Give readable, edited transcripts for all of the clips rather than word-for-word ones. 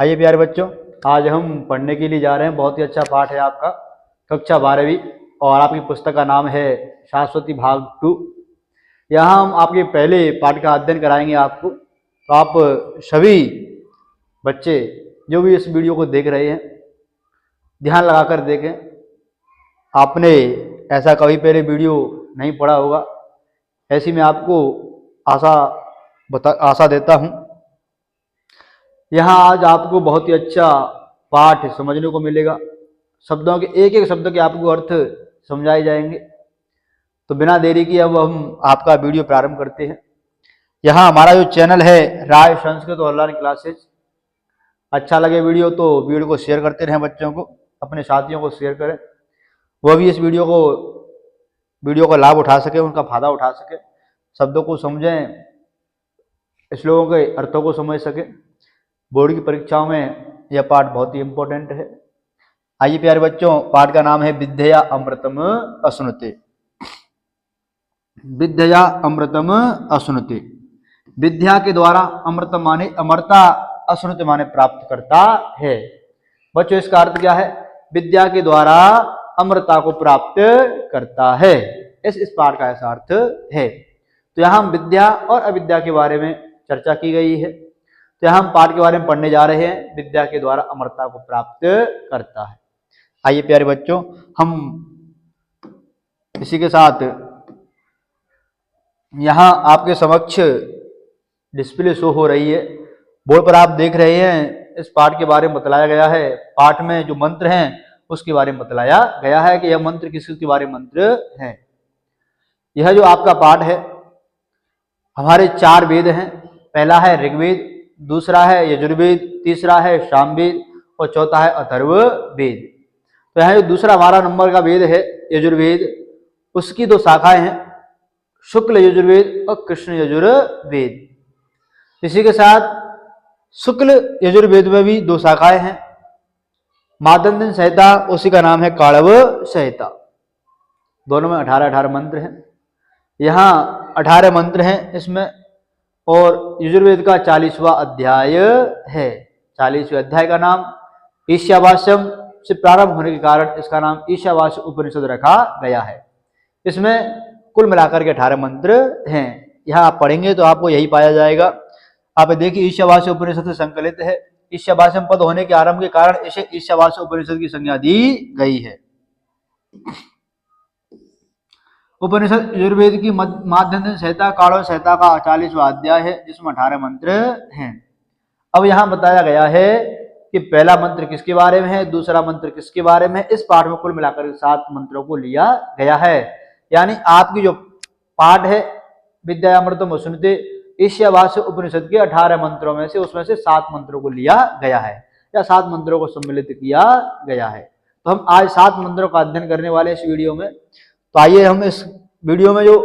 आइए प्यारे बच्चों, आज हम पढ़ने के लिए जा रहे हैं। बहुत ही अच्छा पाठ है आपका, कक्षा 12वीं, और आपकी पुस्तक का नाम है शाश्वती भाग 2। यहाँ हम आपके पहले पाठ का अध्ययन कराएंगे आपको। तो आप सभी बच्चे जो भी इस वीडियो को देख रहे हैं, ध्यान लगाकर देखें। आपने ऐसा कभी पहले वीडियो नहीं पढ़ा होगा, ऐसी मैं आपको आशा देता हूँ। यहाँ आज आपको बहुत ही अच्छा पाठ समझने को मिलेगा। शब्दों के एक एक शब्द के आपको अर्थ समझाए जाएंगे। तो बिना देरी की अब हम आपका वीडियो प्रारंभ करते हैं। यहाँ हमारा जो चैनल है राय संस्कृत ऑनलाइन क्लासेज, अच्छा लगे वीडियो तो वीडियो को शेयर करते रहें, बच्चों को, अपने साथियों को शेयर करें, वह भी इस वीडियो का लाभ उठा सके, उनका फायदा उठा सके, शब्दों को समझें, श्लोकों के अर्थों को समझ सके। बोर्ड की परीक्षाओं में यह पाठ बहुत ही इंपॉर्टेंट है। आइए प्यारे बच्चों, पाठ का नाम है विद्या अमृतम अश्नुते। विद्या अमृतम अश्नुते। विद्या के द्वारा अमृत माने अमरता, अश्नुते माने प्राप्त करता है। बच्चों इसका अर्थ क्या है? विद्या के द्वारा अमरता को प्राप्त करता है। इस पाठ का ऐसा अर्थ है। तो यहाँ विद्या और अविद्या के बारे में चर्चा की गई है। तो यहाँ हम पाठ के बारे में पढ़ने जा रहे हैं। विद्या के द्वारा अमरता को प्राप्त करता है। आइए प्यारे बच्चों, हम इसी के साथ यहाँ आपके समक्ष डिस्प्ले शो हो रही है, बोर्ड पर आप देख रहे हैं। इस पाठ के बारे में बतलाया गया है। पाठ में जो मंत्र हैं उसके बारे में बतलाया गया है कि यह मंत्र किसके बारे में मंत्र है। यह जो आपका पाठ है, हमारे 4 वेद हैं। पहला है ऋग्वेद, दूसरा है यजुर्वेद, तीसरा है सामवेद और चौथा है अथर्ववेद। तो यहाँ जो दूसरा हमारा नंबर का वेद है यजुर्वेद, उसकी 2 शाखाएं हैं, शुक्ल यजुर्वेद और कृष्ण यजुर्वेद। इसी के साथ शुक्ल यजुर्वेद में भी 2 शाखाएं हैं। मादंदन संहिता, उसी का नाम है काणव संहिता। दोनों में 18-18 मंत्र हैं। यहाँ 18 मंत्र हैं इसमें, और यजुर्वेद का 40वां अध्याय है। 40वें अध्याय का नाम ईशावास्यम से प्रारंभ होने के कारण इसका नाम ईशावास्य उपनिषद रखा गया है। इसमें कुल मिलाकर के 18 मंत्र हैं। यहाँ आप पढ़ेंगे तो आपको यही पाया जाएगा। आप देखिए, ईशावास्य उपनिषद से संकलित है। ईशावास्यम पद होने के आरंभ के कारण इसे ईशावास्य उपनिषद की संज्ञा दी गई है। उपनिषद यजुर्वेद की माध्यम संहिता काणव संहिता का 40वां अध्याय है, जिसमें 18 मंत्र हैं। अब यहाँ बताया गया है कि पहला मंत्र किसके बारे में है, दूसरा मंत्र किसके बारे में है। इस पाठ में कुल मिलाकर 7 मंत्रों को लिया गया है। यानी आपकी जो पाठ है विद्या अमृतम अश्नुते, ईशावास्य उपनिषद के 18 मंत्रों में से उसमें से 7 मंत्रों को लिया गया है, या 7 मंत्रों को सम्मिलित किया गया है। तो हम आज 7 मंत्रों का अध्ययन करने वाले इस वीडियो में। तो आइए हम इस वीडियो में जो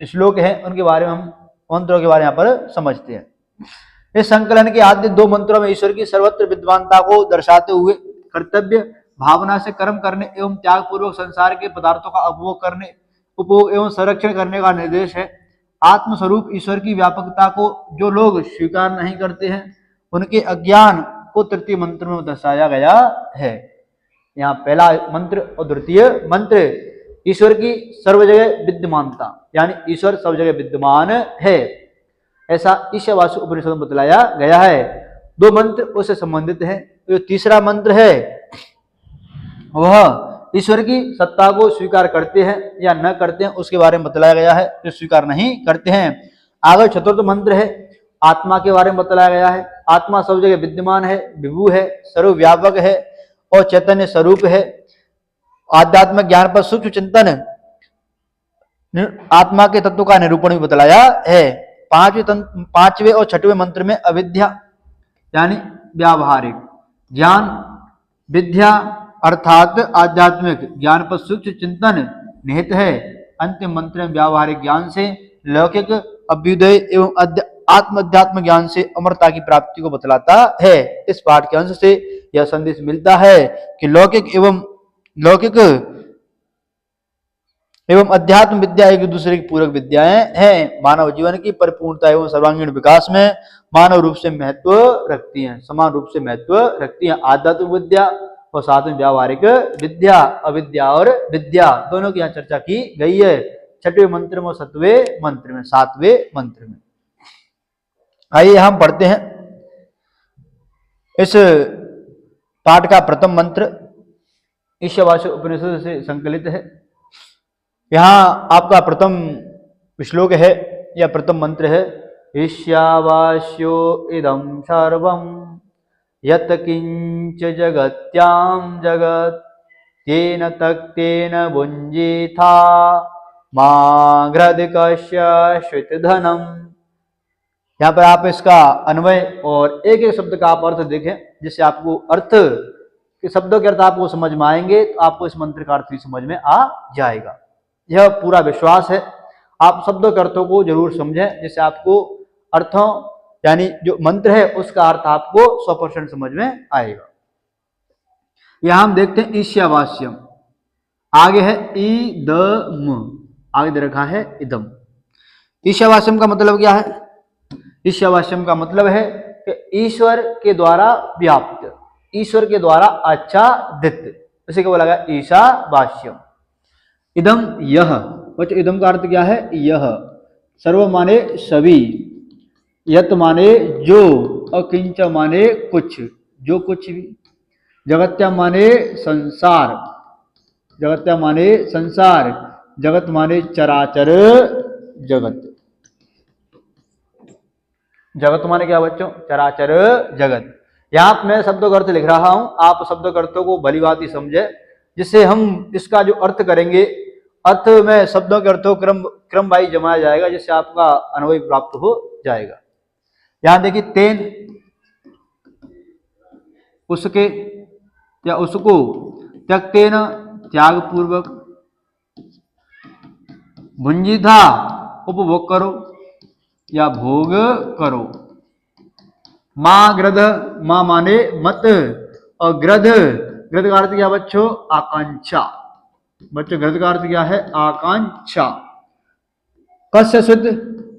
श्लोक हैं उनके बारे में, हम मंत्रों के बारे में यहाँ पर समझते हैं। इस संकलन के आद्य 2 मंत्रों में ईश्वर की सर्वत्र विद्वानता को दर्शाते हुए कर्तव्य भावना से कर्म करने एवं त्याग पूर्वक संसार के पदार्थों का उपभोग एवं संरक्षण करने का निर्देश है। आत्मस्वरूप ईश्वर की व्यापकता को जो लोग स्वीकार नहीं करते हैं, उनके अज्ञान को तृतीय मंत्र में दर्शाया गया है। यहाँ पहला मंत्र और द्वितीय मंत्र ईश्वर की सर्व जगह विद्यमानता, यानी ईश्वर सब जगह विद्यमान है, ऐसा ईशावास्य उपनिषद में बतलाया गया है। 2 मंत्र उससे संबंधित हैं। जो तीसरा मंत्र है वह ईश्वर की सत्ता को स्वीकार करते हैं या न करते हैं, उसके बारे में बतलाया गया है। जो स्वीकार नहीं करते हैं। आगे चतुर्थ मंत्र है आत्मा के बारे में बतलाया गया है। आत्मा सब जगह विद्यमान है, विभु है, सर्वव्यापक है और चैतन्य स्वरूप है। आध्यात्मिक ज्ञान पर सूक्ष्म चिंतन आत्मा के तत्व का निरूपण भी बतलाया है। 5वें और 6वें मंत्र में अविद्या यानी व्यावहारिक ज्ञान, विद्या अर्थात आध्यात्मिक ज्ञान पर सूक्ष्म चिंतन निहित है। अंतिम मंत्र में व्यावहारिक ज्ञान से लौकिक अभ्युदय एवं आत्म ज्ञान से अमरता की प्राप्ति को बतलाता है। इस पाठ के अंश से यह संदेश मिलता है कि लौकिक एवं अध्यात्म विद्या एक दूसरे की पूरक विद्याएं हैं। मानव जीवन की परिपूर्णता एवं सर्वांगीण विकास में मानव रूप से महत्व रखती हैं, समान रूप से महत्व रखती हैं। आध्यात्मिक विद्या और साथ में व्यावहारिक विद्या, अविद्या और विद्या दोनों की यहाँ चर्चा की गई है, 6वें मंत्र में और 7वें मंत्र में, 7वें मंत्र में। आइए हम पढ़ते हैं इस पाठ का प्रथम मंत्र ईशावास्य उपनिषद से संकलित है। यहाँ आपका प्रथम श्लोक है या प्रथम मंत्र है, ईशावास्यो इदं सर्वं यत किंच जगत्याम जगत तेन तक्तेन भुंजीथा माघ्रदिकस्य श्वेतधनम। यहाँ पर आप इसका अन्वय और एक एक शब्द का आप अर्थ देखें, जिससे आपको अर्थ के शब्दों के अर्थ आपको समझ में आएंगे, तो आपको इस मंत्र का अर्थ भी समझ में आ जाएगा। यह पूरा विश्वास है, आप शब्दों के अर्थों को जरूर समझें, जिससे आपको अर्थों यानी जो मंत्र है उसका अर्थ आपको 100% समझ में आएगा। यहां हम देखते हैं ईशावास्यम, आगे है ईदम, आगे दे रखा है इदम। ईशावास्यम का मतलब क्या है? ईशावास्यम का मतलब है कि ईश्वर के द्वारा व्याप्त, ईश्वर के द्वारा आच्छादित, इसे क्या बोला गया? ईशावास्यम। इदम यह, बच्चों इदम का अर्थ क्या है? यह। सर्व माने सभी, यत माने जो, और किंच माने कुछ, जो कुछ भी, जगत्या माने संसार, जगत्या माने संसार, जगत माने चराचर जगत। जगत माने क्या बच्चों? चराचर जगत। यहां मैं शब्दों का अर्थ लिख रहा हूं, आप शब्दों के अर्थों को भली बात ही समझे, जिससे हम इसका जो अर्थ करेंगे, अर्थ में शब्दों के अर्थों क्रम वाइज जमाया जाएगा, जिससे आपका अन्वय प्राप्त हो जाएगा। यहां देखिए तेन, उसके या उसको, त्यक्तेन त्याग पूर्वक, भुंजिथा उपभोग करो या भोग करो, माँ ग्रध, माँ माने मत, और ग्रध, ग्रध का अर्थ क्या बच्चों? आकांक्षा। बच्चों ग्रध का अर्थ क्या है? आकांक्षा। कस्य शुद्ध,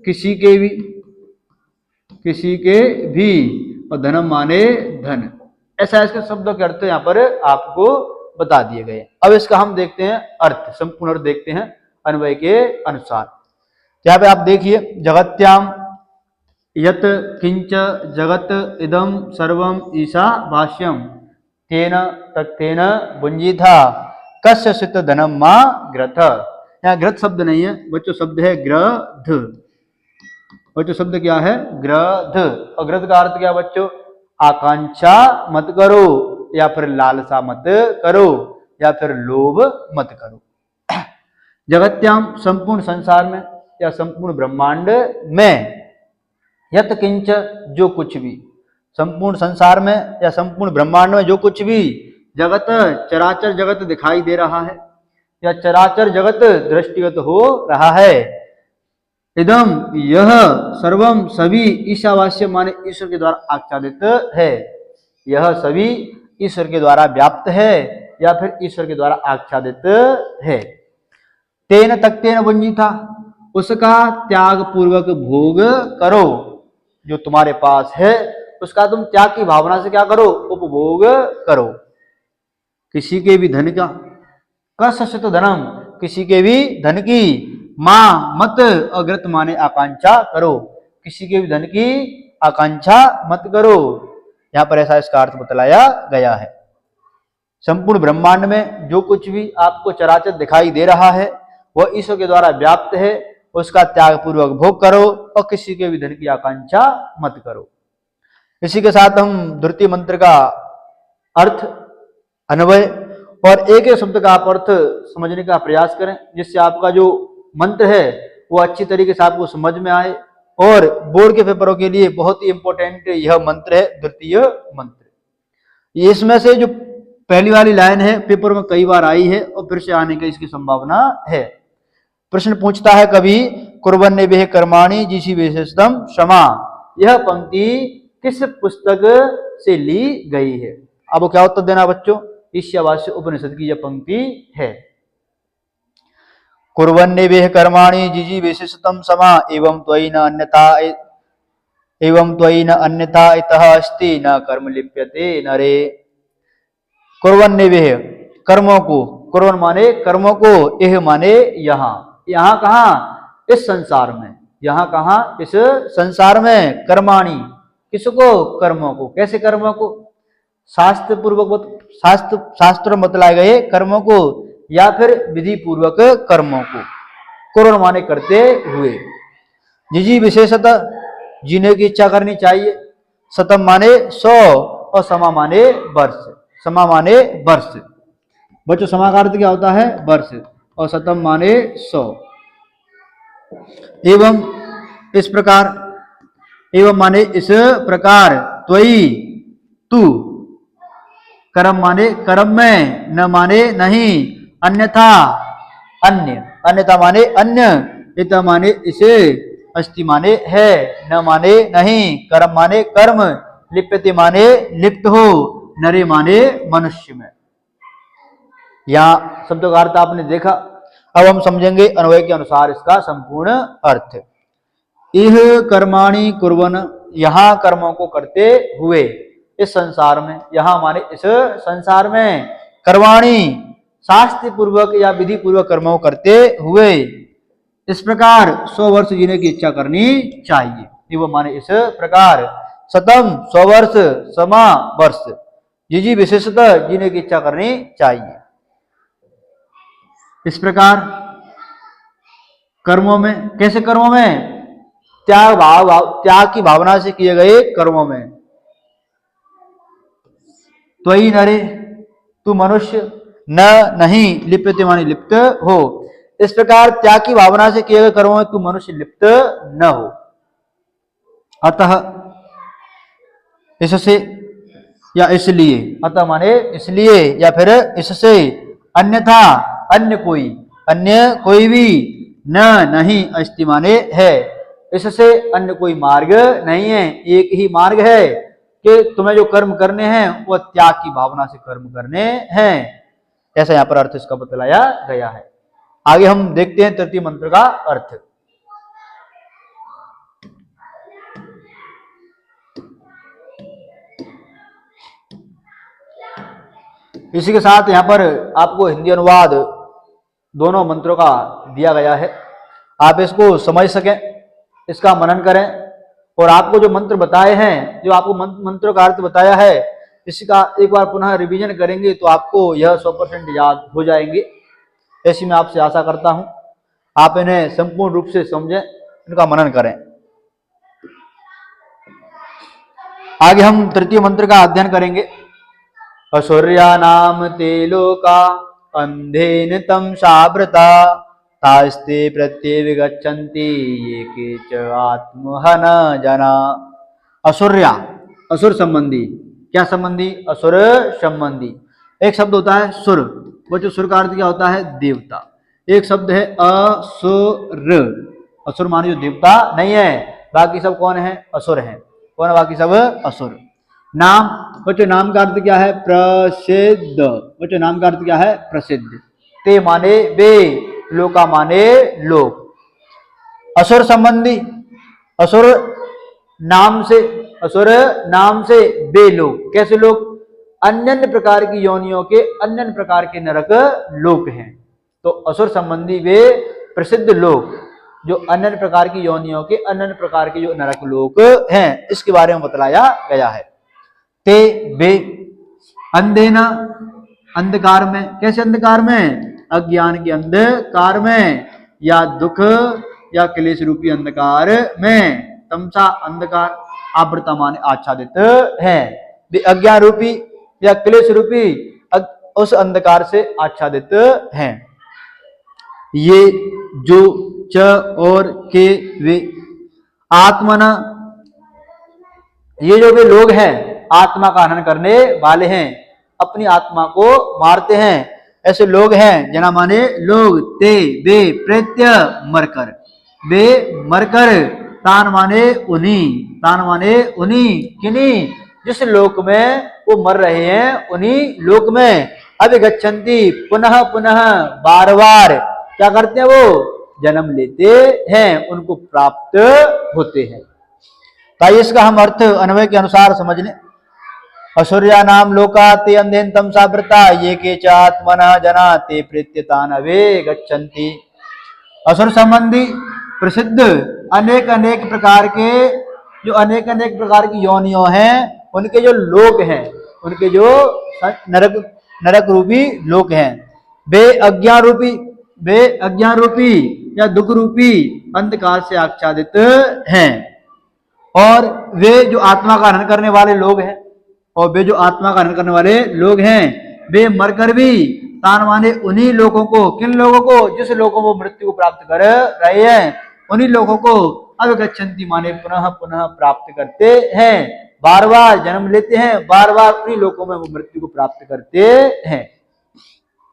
किसी के भी, किसी के भी, और धनम माने धन। ऐसा इसके शब्दों के अर्थ यहाँ पर आपको बता दिए गए। अब इसका हम देखते हैं अर्थ, संपूर्ण अर्थ देखते हैं अन्वय के अनुसार। यहाँ पे आप देखिए, जगत्याम यत किंच जगत इदम सर्वम ईशावास्यम तेन तक्तेन भुंजिथा कस्य सित धनम माँ ग्रथ। यहाँ ग्रथ शब्द नहीं है बच्चों, शब्द है ग्रध। बच्चों शब्द क्या है? ग्रध। और ग्रध का अर्थ क्या बच्चों? आकांक्षा मत करो, या फिर लालसा मत करो, या फिर लोभ मत करो। जगत्याम संपूर्ण संसार में या संपूर्ण ब्रह्मांड में, यत किंच जो कुछ भी, संपूर्ण संसार में या संपूर्ण ब्रह्मांड में जो कुछ भी जगत, चराचर जगत दिखाई दे रहा है या चराचर जगत दृष्टिगत हो रहा है, इदम यह सर्वम सभी ईशावास्य माने ईश्वर के द्वारा आच्छादित है, यह सभी ईश्वर के द्वारा व्याप्त है या फिर ईश्वर के द्वारा आच्छादित है। तेन तक्तेन भुंजिथा, उसका त्याग पूर्वक भोग करो, जो तुम्हारे पास है उसका तुम त्याग की भावना से क्या करो? उपभोग करो। किसी के भी धन का, कसशित धनम, किसी के भी धन की, मां मत, अग्रत माने आकांक्षा करो, किसी के भी धन की आकांक्षा मत करो। यहां पर ऐसा इसका अर्थ बतलाया गया है। संपूर्ण ब्रह्मांड में जो कुछ भी आपको चराचर दिखाई दे रहा है वह ईश्वर के द्वारा व्याप्त है, उसका त्याग पूर्वक भोग करो और किसी के भी धन की आकांक्षा मत करो। इसी के साथ हम द्वितीय मंत्र का अर्थ, अन्वय और एक एक शब्द का आप अर्थ समझने का प्रयास करें, जिससे आपका जो मंत्र है वो अच्छी तरीके से आपको समझ में आए। और बोर्ड के पेपरों के लिए बहुत ही इंपॉर्टेंट यह मंत्र है, द्वितीय मंत्र। इसमें से जो पहली वाली लाइन है पेपर में कई बार आई है और फिर से आने की इसकी संभावना है। प्रश्न पूछता है कभी, कुर्बन्ने बेह कर्माणि जिसी विशेषतम क्षमा, यह पंक्ति किस पुस्तक से ली गई है? अब क्या उत्तर देना बच्चों? ईशावास्य उपनिषद की यह पंक्ति है। कुर्वन्नेवेह कर्माणि जिजी विशेषतम समा एवं त्वयि न अन्यथा इतः अस्ति न कर्म लिप्यते नरे। कुर्वन्नेवेह कर्मों को, कुर्वन माने कर्मों को, एह माने यहाँ, यहाँ कहाँ, इस संसार में, यहाँ कहाँ, इस संसार में, कर्माणि किसको, कर्मों को, कैसे कर्मों को, शास्त्र पूर्वक, शास्त्र बतलाए गए कर्मों को या फिर विधि पूर्वक कर्मों को, कुर्वन माने करते हुए, जिजी विशेषतः जीने की इच्छा करनी चाहिए, शतम माने 100 और समा माने वर्ष, समा माने वर्ष, बच्चों समा का अर्थ क्या होता है, वर्ष, और शतम माने 100। एवं इस प्रकार, एवं माने इस प्रकार, त्वयि तू, कर्म माने कर्म में, न माने नहीं, अन्यथा अन्य, अन्यथा माने अन्य, इत माने इसे, अस्ति माने है, न माने नहीं, कर्म माने कर्म, लिप्यते माने लिप्त हो, नरे माने मनुष्य में। यहाँ शब्दों का अर्थ आपने देखा, अब हम समझेंगे अन्वय के अनुसार इसका संपूर्ण अर्थ। इह कर्माणि कुर्वन, यहाँ कर्मों को करते हुए, इस संसार में, यहाँ माने इस संसार में, कर्माणि शास्त्र पूर्वक या विधि पूर्वक कर्मों करते हुए, इस प्रकार 100 वर्ष जीने की इच्छा करनी चाहिए। वो माने इस प्रकार, शतम 100 वर्ष, समा वर्ष, जिजी विशेषतः जीने की इच्छा करनी चाहिए। इस प्रकार कर्मों में, कैसे कर्मों में, त्याग की भावना से किए गए कर्मों में, त्वयि नरे तू मनुष्य, न नहीं, लिप्यते माने लिप्त हो, इस प्रकार त्याग की भावना से किए गए कर्मों में तू मनुष्य लिप्त न हो। अतः इससे या इसलिए, अतः माने इसलिए या फिर इससे, अन्यथा अन्य कोई भी, न नहीं, अस्ति माने है, इससे अन्य कोई मार्ग नहीं है, एक ही मार्ग है कि तुम्हें जो कर्म करने हैं वह त्याग की भावना से कर्म करने हैं, ऐसा यहां पर अर्थ इसका बतलाया गया है। आगे हम देखते हैं तृतीय मंत्र का अर्थ। इसी के साथ यहां पर आपको हिंदी अनुवाद दोनों मंत्रों का दिया गया है, आप इसको समझ सकें, इसका मनन करें, और आपको जो मंत्र बताए हैं, जो आपको मंत्रों का अर्थ बताया है, इसका एक बार पुनः रिवीजन करेंगे तो आपको यह 100% याद हो जाएंगे, ऐसी मैं आपसे आशा करता हूं। आप इन्हें संपूर्ण रूप से समझें, इनका मनन करें। आगे हम तृतीय मंत्र का अध्ययन करेंगे। असुर्या नाम ते लोका अंधेन तम सावृता तास्ते प्रत्यविगच्छन्ति ये केच आत्महन जना। असुर्या, असुर संबंधी, क्या संबंधी, असुर संबंधी। एक शब्द होता है सुर, वो जो सुर का अर्थ क्या होता है, देवता। एक शब्द है असुर, असुर माने जो देवता नहीं है, बाकी सब कौन है, असुर हैं। कौन है बाकी सब, असुर। नाम, बच्चों नाम का अर्थ क्या है, प्रसिद्ध। बच्चों नाम का अर्थ क्या है, प्रसिद्ध। ते माने वे, लोका माने लोक। असुर संबंधी, असुर नाम से, असुर नाम से वे लोग, कैसे लोग, अन्य प्रकार की योनियों के, अन्य प्रकार के नरक लोक हैं। तो असुर संबंधी वे प्रसिद्ध लोग जो अन्य प्रकार की योनियों के, अन्य प्रकार के जो नरक लोक हैं, इसके बारे में बतलाया गया है। ते वे, अंधेना, अंधकार में, कैसे अंधकार में, अज्ञान के अंधकार में, या दुख या क्लेश रूपी अंधकार में, तमसा अंधकार, आवृता माने आच्छादित है, वे अज्ञान रूपी या क्लेश रूपी उस अंधकार से आच्छादित हैं। ये जो च और के वे आत्मना, ये जो वे लोग हैं आत्मा का हनन करने वाले हैं, अपनी आत्मा को मारते हैं, ऐसे लोग हैं। जना माने लोग, ते वे प्रत्य मरकर, वे मरकर, तान माने उन्हीं, तान माने उन्हीं, किन्हीं, जिस लोक में वो मर रहे हैं उन्हीं लोक में, अभिगच्छन्ति पुनः पुनः, बार बार, क्या करते हैं, वो जन्म लेते हैं, उनको प्राप्त होते हैं। तो इसका हम अर्थ अन्वय के अनुसार समझ लें। असुर्या नाम लोका ते अंधेन तमसा वृता ये के चात्मना जना ते प्रेत्यतानवे गच्छन्ति। असुर संबंधी प्रसिद्ध अनेक अनेक प्रकार के जो अनेक अनेक प्रकार की योनियों हैं, उनके जो लोक हैं, उनके जो नरक नरक रूपी लोक हैं, वे अज्ञान रूपी या दुख रूपी अंधकार से आच्छादित हैं। और वे जो आत्मा का हनन करने वाले लोग हैं, और वे जो आत्मा का हनन करने वाले लोग हैं, वे मरकर भी तान माने उन्हीं लोगों को, किन लोगों को, जिस लोगों को मृत्यु को प्राप्त कर रहे हैं, उन्हीं लोगों को अवगच्छन्ति माने पुनः पुनः प्राप्त करते हैं, बार बार जन्म लेते हैं, बार बार उन्हीं लोगों में वो मृत्यु को प्राप्त करते हैं।